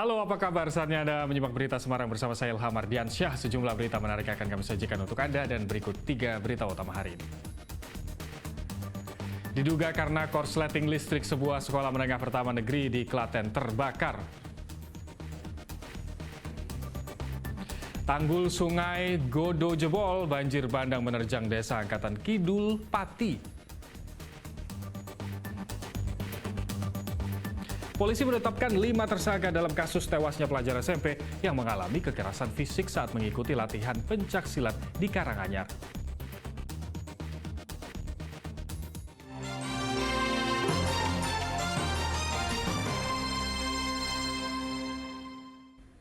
Halo, apa kabar? Saatnya Anda menyimak berita Semarang bersama saya Ilham Ardiansyah. Sejumlah berita menarik akan kami sajikan untuk Anda dan berikut 3 berita utama hari ini. Diduga karena korsleting listrik sebuah sekolah menengah pertama negeri di Klaten terbakar. Tanggul Sungai Godo jebol, banjir bandang menerjang desa Angkatan Kidul, Pati. Polisi menetapkan 5 tersangka dalam kasus tewasnya pelajar SMP yang mengalami kekerasan fisik saat mengikuti latihan pencaksilat di Karanganyar.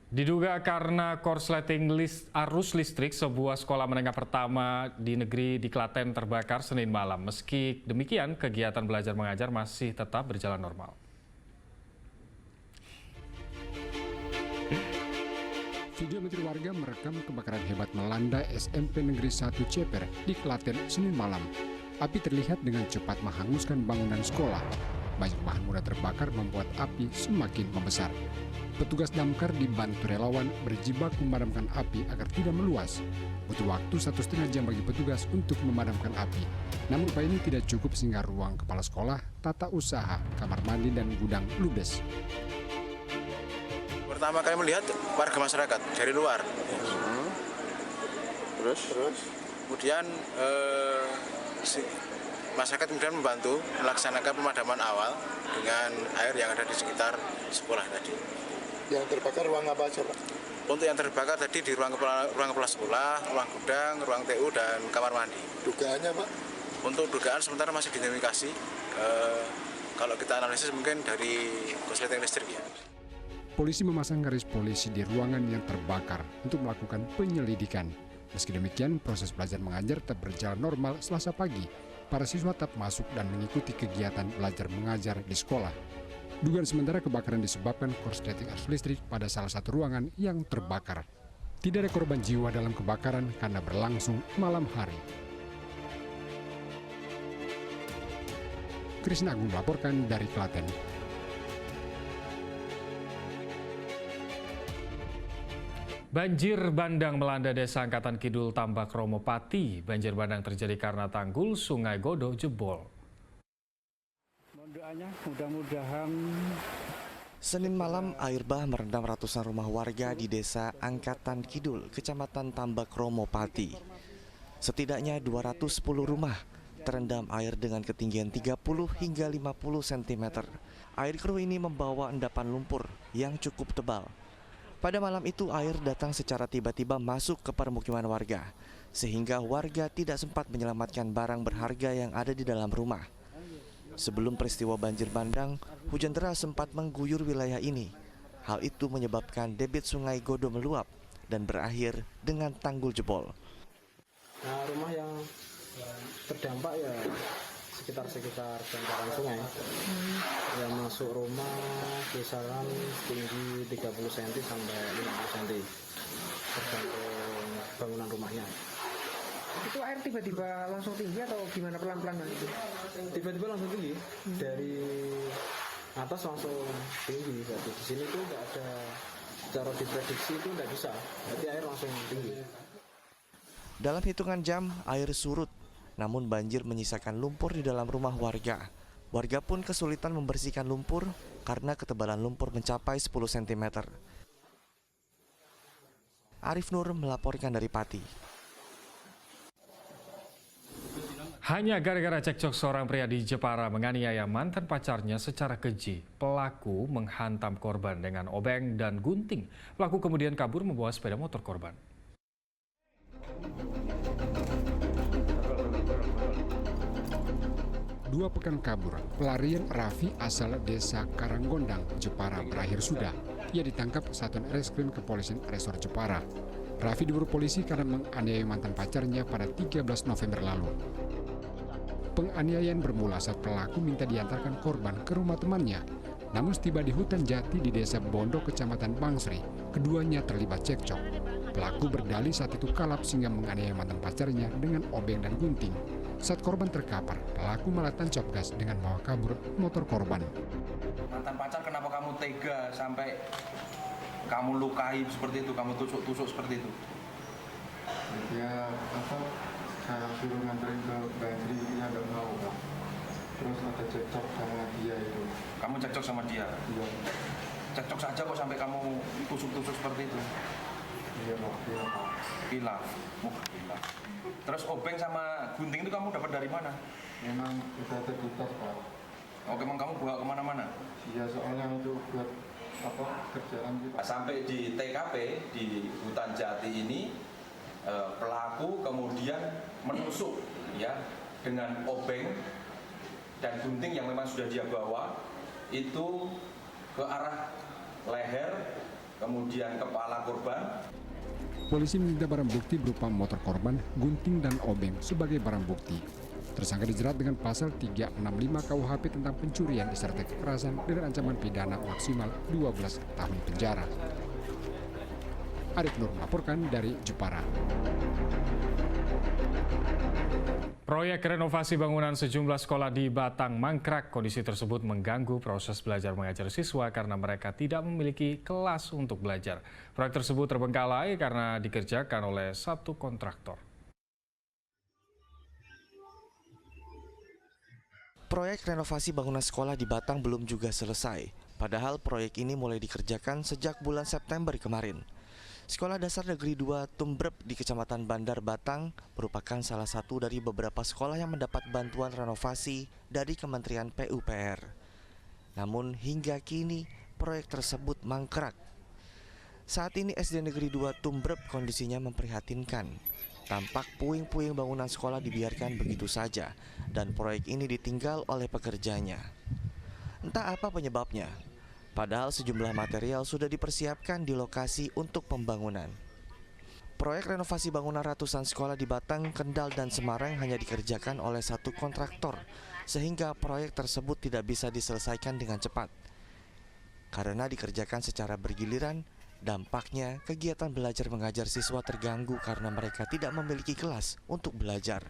Diduga karena korsleting arus listrik, sebuah sekolah menengah pertama di negeri di Klaten terbakar Senin malam. Meski demikian, kegiatan belajar mengajar masih tetap berjalan normal. Video menteri warga merekam kebakaran hebat melanda SMP Negeri 1 Ceper di Klaten Senin malam. Api terlihat dengan cepat menghanguskan bangunan sekolah. Banyak bahan mudah terbakar membuat api semakin membesar. Petugas damkar dibantu relawan berjibaku memadamkan api agar tidak meluas. Butuh waktu 1,5 jam bagi petugas untuk memadamkan api. Namun upaya ini tidak cukup sehingga ruang kepala sekolah, tata usaha, kamar mandi, dan gudang ludes. Pertama kali melihat warga masyarakat dari luar. Terus kemudian masyarakat kemudian membantu melaksanakan pemadaman awal dengan air yang ada di sekitar sekolah tadi. Yang terbakar ruang apa aja, Pak? Untuk yang terbakar tadi di ruang kepala sekolah, ruang gudang, ruang TU, dan kamar mandi. Dugaannya, Pak? Untuk dugaan sementara masih diidentifikasi. Kalau kita analisis mungkin dari korsleting listrik ya. Polisi memasang garis polisi di ruangan yang terbakar untuk melakukan penyelidikan. Meski demikian, proses belajar mengajar tetap berjalan normal Selasa pagi. Para siswa tetap masuk dan mengikuti kegiatan belajar mengajar di sekolah. Dugaan sementara kebakaran disebabkan korsleting arus listrik pada salah satu ruangan yang terbakar. Tidak ada korban jiwa dalam kebakaran karena berlangsung malam hari. Krisna Agung melaporkan dari Klaten. Banjir bandang melanda desa Angkatan Kidul, Tambak Romo, Pati. Banjir bandang terjadi karena tanggul Sungai Godo jebol. Doanya mudah-mudahan. Senin malam, air bah merendam ratusan rumah warga di desa Angkatan Kidul, Kecamatan Tambak Romo, Pati. Setidaknya 210 rumah terendam air dengan ketinggian 30 hingga 50 cm. Air keruh ini membawa endapan lumpur yang cukup tebal. Pada malam itu air datang secara tiba-tiba masuk ke permukiman warga, sehingga warga tidak sempat menyelamatkan barang berharga yang ada di dalam rumah. Sebelum peristiwa banjir bandang, hujan deras sempat mengguyur wilayah ini. Hal itu menyebabkan debit Sungai Godo meluap dan berakhir dengan tanggul jebol. Nah, rumah yang terdampak ya sekitar bantaran sungai. Yang masuk rumah kisaran tinggi 30 cm sampai 50 cm tergantung bangunan rumahnya. Itu air tiba-tiba langsung tinggi atau gimana, pelan-pelan itu? Tiba-tiba langsung tinggi, dari atas langsung tinggi. Jadi di sini tuh nggak ada, cara diprediksi itu nggak bisa, jadi air langsung tinggi. Dalam hitungan jam, air surut. Namun banjir menyisakan lumpur di dalam rumah warga. Warga pun kesulitan membersihkan lumpur karena ketebalan lumpur mencapai 10 cm. Arif Nur melaporkan dari Pati. Hanya gara-gara cekcok, seorang pria di Jepara menganiaya mantan pacarnya secara keji. Pelaku menghantam korban dengan obeng dan gunting. Pelaku kemudian kabur membawa sepeda motor korban. Dua pekan kabur, pelarian Raffi asal desa Karanggondang, Jepara berakhir sudah. Ia ditangkap Satuan Reskrim Kepolisian Resor Jepara. Raffi diburu polisi karena menganiaya mantan pacarnya pada 13 November lalu. Penganiayaan bermula saat pelaku minta diantarkan korban ke rumah temannya. Namun setiba di hutan jati di desa Bondo, Kecamatan Bangsri, keduanya terlibat cekcok. Pelaku berdalih saat itu kalap sehingga menganiaya mantan pacarnya dengan obeng dan gunting. Saat korban terkapar, pelaku malah tancap gas dengan bawa kabur motor korban. Mantan pacar, kenapa kamu tega sampai kamu lukai seperti itu, kamu tusuk-tusuk seperti itu? Dia saya suruh nganterin ke Bandri, dia nggak mau Pak. Terus ada cekcok sama dia itu. Kamu cekcok sama dia? Iya. Cekcok saja kok sampai kamu tusuk-tusuk seperti itu? Iya Pak, iya Pak. Pilaf, pilaf. Terus obeng sama gunting itu kamu dapat dari mana? Memang kita ada di tas Pak. Oh, memang kamu bawa kemana-mana? Iya, soalnya itu buat kerjaan kita. Sampai di TKP di hutan jati ini pelaku kemudian menusuk ya dengan obeng dan gunting yang memang sudah dia bawa itu ke arah leher kemudian kepala korban. Polisi meminta barang bukti berupa motor korban, gunting dan obeng sebagai barang bukti. Tersangka dijerat dengan pasal 365 KUHP tentang pencurian disertai kekerasan dengan ancaman pidana maksimal 12 tahun penjara. Arif Nur melaporkan dari Jepara. Proyek renovasi bangunan sejumlah sekolah di Batang mangkrak. Kondisi tersebut mengganggu proses belajar mengajar siswa karena mereka tidak memiliki kelas untuk belajar. Proyek tersebut terbengkalai karena dikerjakan oleh satu kontraktor. Proyek renovasi bangunan sekolah di Batang belum juga selesai. Padahal proyek ini mulai dikerjakan sejak bulan September kemarin. Sekolah Dasar Negeri 2 Tumbrep di Kecamatan Bandar Batang merupakan salah satu dari beberapa sekolah yang mendapat bantuan renovasi dari Kementerian PUPR. Namun hingga kini proyek tersebut mangkrak. Saat ini SD Negeri 2 Tumbrep kondisinya memprihatinkan. Tampak puing-puing bangunan sekolah dibiarkan begitu saja dan proyek ini ditinggal oleh pekerjanya. Entah apa penyebabnya. Padahal sejumlah material sudah dipersiapkan di lokasi untuk pembangunan. Proyek renovasi bangunan ratusan sekolah di Batang, Kendal, dan Semarang hanya dikerjakan oleh satu kontraktor, sehingga proyek tersebut tidak bisa diselesaikan dengan cepat. Karena dikerjakan secara bergiliran, dampaknya kegiatan belajar mengajar siswa terganggu karena mereka tidak memiliki kelas untuk belajar.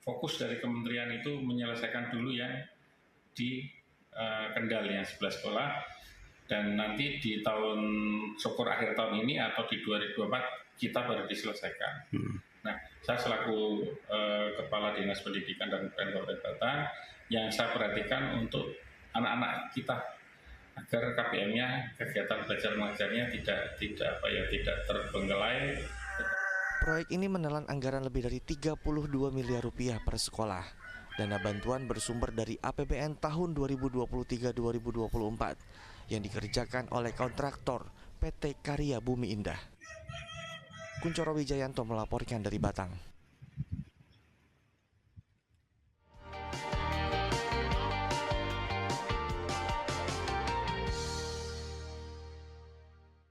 Fokus dari kementerian itu menyelesaikan dulu yang di Kendal yang 11 sekolah. Dan nanti di tahun syukur akhir tahun ini atau di 2024 kita baru diselesaikan. Nah, saya selaku Kepala Dinas Pendidikan dan Kabupaten Batang yang saya perhatikan untuk anak-anak kita agar KBM-nya kegiatan belajar mengajarnya tidak terbengkelai. Proyek ini menelan anggaran lebih dari 32 miliar rupiah per sekolah. Dana bantuan bersumber dari APBN tahun 2023-2024 yang dikerjakan oleh kontraktor PT Karya Bumi Indah. Kuncoro Wijayanto melaporkan dari Batang.